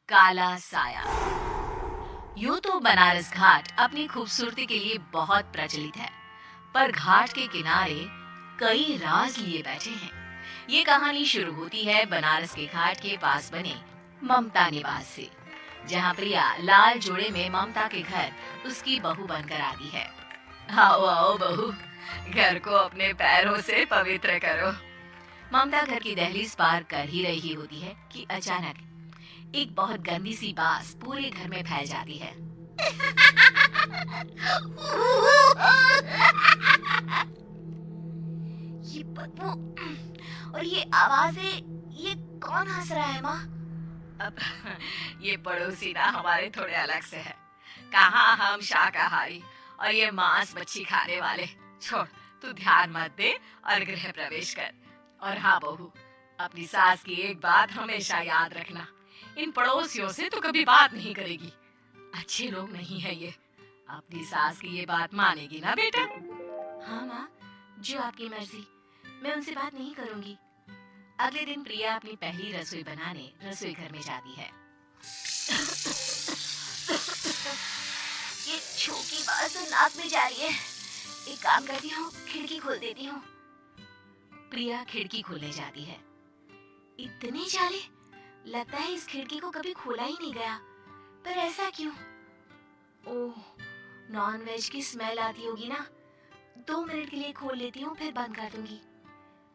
काला साया। यूं तो बनारस घाट अपनी खूबसूरती के लिए बहुत प्रचलित है, पर घाट के किनारे कई राज लिए बैठे हैं। ये कहानी शुरू होती है बनारस के घाट के पास बने ममता निवास से, जहाँ प्रिया लाल जोड़े में ममता के घर उसकी बहू बनकर आती है। आओ आओ बहू, घर को अपने पैरों से पवित्र करो। ममता घर की दहलीज पार कर ही रही होती है कि अचानक एक बहुत गंदी सी बास पूरे घर में फैल जाती है। ये बदबू और ये आवाजें, ये कौन हंस रहा है माँ? अब ये पड़ोसी ना हमारे थोड़े अलग से है। कहाँ हम शाकाहारी और ये मांस मच्छी खाने वाले। छोड़, तू ध्यान मत दे और गृह प्रवेश कर। और हाँ बहू, अपनी सास की एक बात हमेशा याद रखना, इन पड़ोसियों से तो कभी बात नहीं करेगी। अच्छे लोग नहीं है ये। अपनी सास की ये बात मानेगी ना बेटा? हाँ माँ, जो आपकी मर्जी, मैं उनसे बात नहीं करूंगी। अगले दिन प्रिया अपनी पहली रसोई बनाने रसोई घर में जाती है। ये छोटी बात तो नाक में जा रही है। एक काम करती हूँ, खिड़की खोल देती हूँ। प्रिया खिड़की खोलने जाती है। इतने जाले, लगता है इस खिड़की को कभी खोला ही नहीं गया। पर ऐसा क्यों? ओह, नॉन वेज की स्मेल आती होगी ना। 2 मिनट के लिए खोल लेती हूँ, फिर बंद कर दूंगी।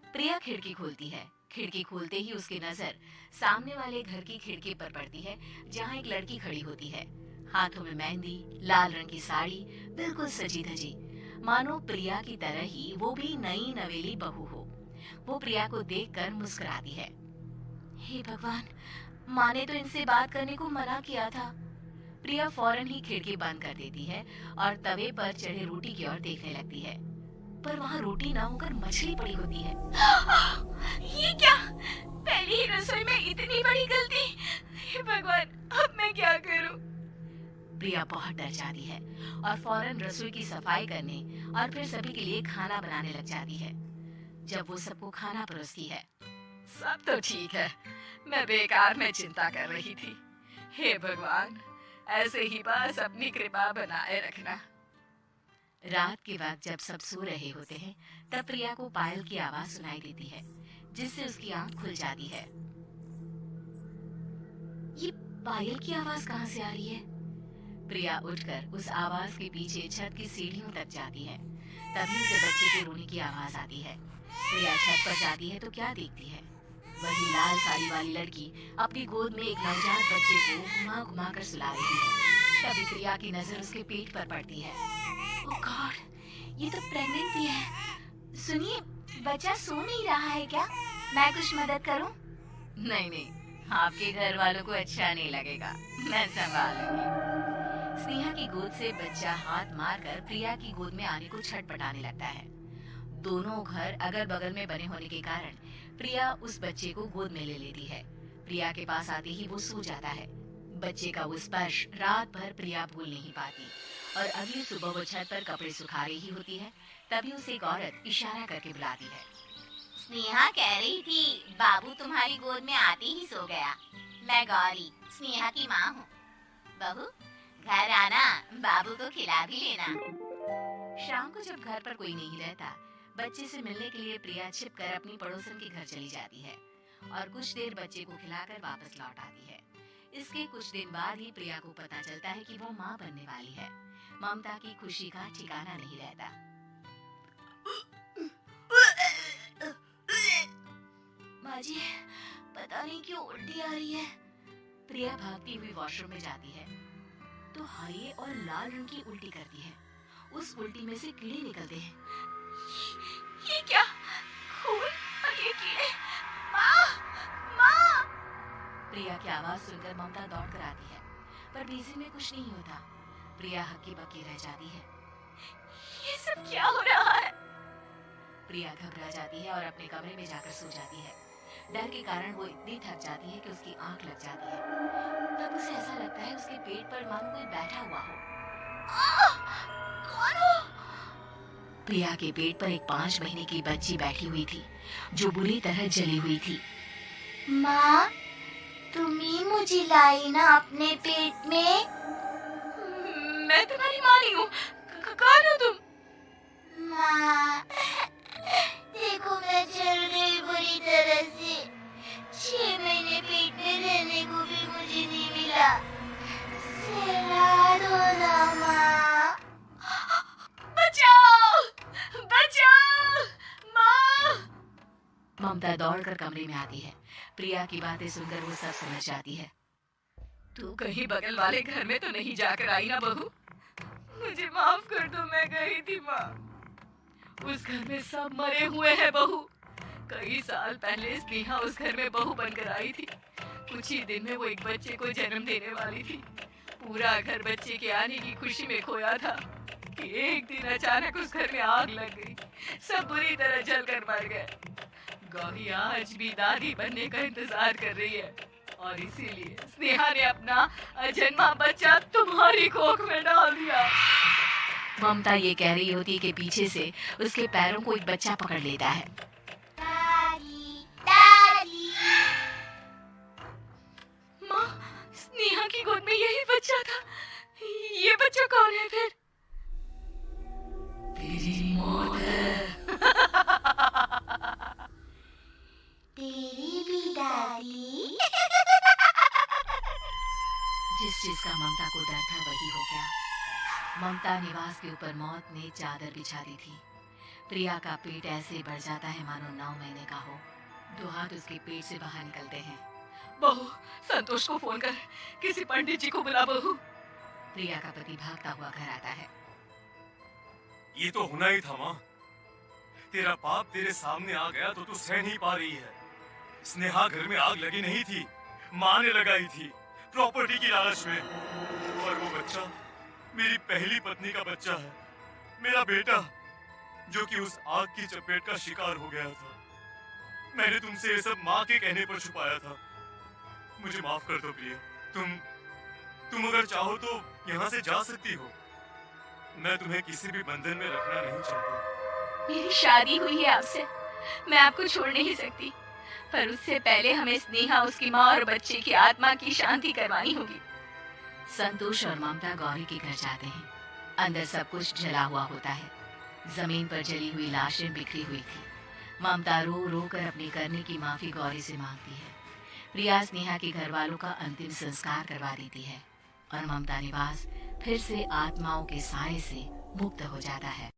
प्रिया खिड़की खोलती है। खिड़की खोलते ही उसकी नजर सामने वाले घर की खिड़की पर पड़ती है, जहाँ एक लड़की खड़ी होती है, हाथों में मेहंदी, लाल रंग की साड़ी, बिल्कुल सजी धजी, मानो प्रिया की तरह ही वो भी नई नवेली बहू हो। वो प्रिया को देखकर मुस्कुराती है। हे भगवान, माँ ने तो इनसे बात करने को मना किया था। प्रिया फौरन ही खिड़की बंद कर देती है और तवे पर चढ़े रोटी की ओर देखने लगती है, पर वहाँ रोटी ना होकर मछली पड़ी होती है। ये क्या? पहली ही रसोई में इतनी बड़ी गलती! हे भगवान, अब मैं क्या करूं? प्रिया बहुत डर जाती है और फौरन रसोई की सफाई करने और फिर सभी के लिए खाना बनाने लग जाती है। जब वो सबको खाना परोसती है, सब तो ठीक है, मैं बेकार में चिंता कर रही थी। हे भगवान, ऐसे ही बस अपनी कृपा बनाए रखना। रात के वक्त जब सब सो रहे होते हैं, तब प्रिया को पायल की आवाज सुनाई देती है, जिससे उसकी आंख खुल जाती है। ये पायल की आवाज कहाँ से आ रही है? प्रिया उठकर उस आवाज के पीछे छत की सीढ़ियों तक जाती है। तभी उसे बच्चे के रोने की आवाज आती है। प्रिया छत पर जाती है तो क्या देखती है? वही लाल साड़ी वाली लड़की अपनी गोद में एक नवजात बच्चे को घुमा घुमा कर सुला रही है। तभी प्रिया की नजर उसके पेट पर पड़ती है। ओह गॉड, ये तो प्रेग्नेंट भी है। सुनिए, बच्चा सो नहीं रहा है क्या? मैं कुछ मदद करूं? नहीं नहीं, आपके घर वालों को अच्छा नहीं लगेगा, मैं संभालूंगी। स्नेहा की गोद से बच्चा हाथ मारकर प्रिया की गोद में आने को छटपटाने लगता है। दोनों घर अगल बगल में बने होने के कारण प्रिया उस बच्चे को गोद में ले लेती है। प्रिया के पास आते ही वो सो जाता है। बच्चे का वो स्पर्श रात भर प्रिया भूल नहीं पाती और अगली सुबह वो छत पर कपड़े सुखा रही होती है, तभी उसे एक औरत इशारा करके बुलाती है। स्नेहा कह रही थी बाबू तुम्हारी गोद में आते ही सो गया। मैं गौरी, स्नेहा की माँ हूँ। बहू, घर आना, बाबू को खिला भी लेना। शाम को जब घर पर कोई नहीं रहता, बच्चे से मिलने के लिए प्रिया छिपकर अपनी पड़ोसन के घर चली जाती है और कुछ देर बच्चे को खिलाकर वापस लौट आती है। इसके कुछ दिन बाद ही प्रिया को पता चलता है कि वो माँ बनने वाली है। ममता की खुशी का ठिकाना नहीं रहता। माँ जी, पता नहीं क्यों उल्टी आ रही है। प्रिया भागती हुई वॉशरूम में जाती है तो हरे और लाल रंग की उल्टी करती है। उस उल्टी में से कीड़े निकलते हैं। ये क्या? खून और ये कीड़े! माँ! माँ! प्रिया की आवाज सुनकर ममता दौड़ कर आती है, पर बेसिन में कुछ नहीं होता। प्रिया हक्की बक्की रह जाती है। ये सब क्या हो रहा है? प्रिया घबरा जाती है और अपने कमरे में जाकर सो जाती है। डर के कारण वो इतनी थक जाती है कि उसकी आंख लग जाती है। तब उसे ऐसा लगता है उसके पेट पर मानो कोई बैठा हुआ हो। कौन हो? प्रिया के पेट पर एक 5 महीने की बच्ची बैठी हुई थी, जो बुरी तरह जली हुई थी। माँ, तुम ही मुझे लाई ना अपने पेट में। मैं तुम्हारी माँ नहीं हूँ। कौन हो तुम? माँ, देखो मैं चल गई बुरी तरह से। 6 महीने पेट में रहने को भी मुझे नहीं मिला। सहला दो ना माँ। बचाओ, बचाओ, माँ। ममता दौड़कर कमरे में आती है। प्रिया की बातें सुनकर वो सब समझ जाती है। तू कहीं बगल वाले घर में तो नहीं जाकर आई ना बहू? मुझे माफ कर दो, मैं गई थी माँ। उस घर में सब मरे हुए हैं बहू। कई साल पहले स्नेहा उस घर में बहू बनकर आई थी। कुछ ही दिन में वो एक बच्चे को जन्म देने वाली थी। पूरा घर बच्चे के आने की खुशी में खोया था कि एक दिन अचानक उस घर में आग लग गई। सब बुरी तरह जलकर मर गए। गौरी आज भी दादी बनने का इंतजार कर रही है और इसीलिए स्नेहा ने अपना अजन्मा बच्चा तुम्हारी कोख में डाल दिया। ममता ये कह रही होती कि पीछे से उसके पैरों को एक बच्चा पकड़ लेता है। दादी, दादी। माँ, स्नेहा की गोद में यही बच्चा था। ये बच्चा कौन है फिर? तेरी मौत है। तेरी भी दादी। जिस चीज का ममता को डर था वही हो गया। ममता निवास के ऊपर मौत ने चादर बिछा दी थी। प्रिया का पेट ऐसे बढ़ जाता है मानो 9 महीने का हो। 2 हाथ उसके पेट से बाहर निकलते हैं। बहू, संतोष को फोन कर, किसी पंडित जी को बुला बहू। प्रिया का पति भागता हुआ घर आता है। ये तो होना ही था माँ। तेरा बाप तेरे सामने आ गया तो तू सह नहीं पा रही है। स्नेहा घर में आग लगी नहीं थी, माँ ने लगाई थी, प्रॉपर्टी की लालच में। और वो बच्चा मेरी पहली पत्नी का बच्चा है, मेरा बेटा, जो कि उस आग की चपेट का शिकार हो गया था। मैंने तुमसे ये सब माँ के कहने पर छुपाया था। मुझे माफ कर दो प्रिया। तुम अगर चाहो तो यहाँ से जा सकती हो। मैं तुम्हें किसी भी बंधन में रखना नहीं चाहता। मेरी शादी हुई है आपसे, मैं आपको छोड़ नहीं सकती, पर उससे पहले हमें स्नेहा, उसकी माँ और बच्चे की आत्मा की शांति करवानी होगी। संतोष और ममता गौरी के घर जाते हैं। अंदर सब कुछ जला हुआ होता है। जमीन पर जली हुई लाशें बिखरी हुई थी। ममता रो रो कर अपनी करने की माफी गौरी से मांगती है। प्रिया स्नेहा के घर वालों का अंतिम संस्कार करवा देती है और ममता निवास फिर से आत्माओं के साए से मुक्त हो जाता है।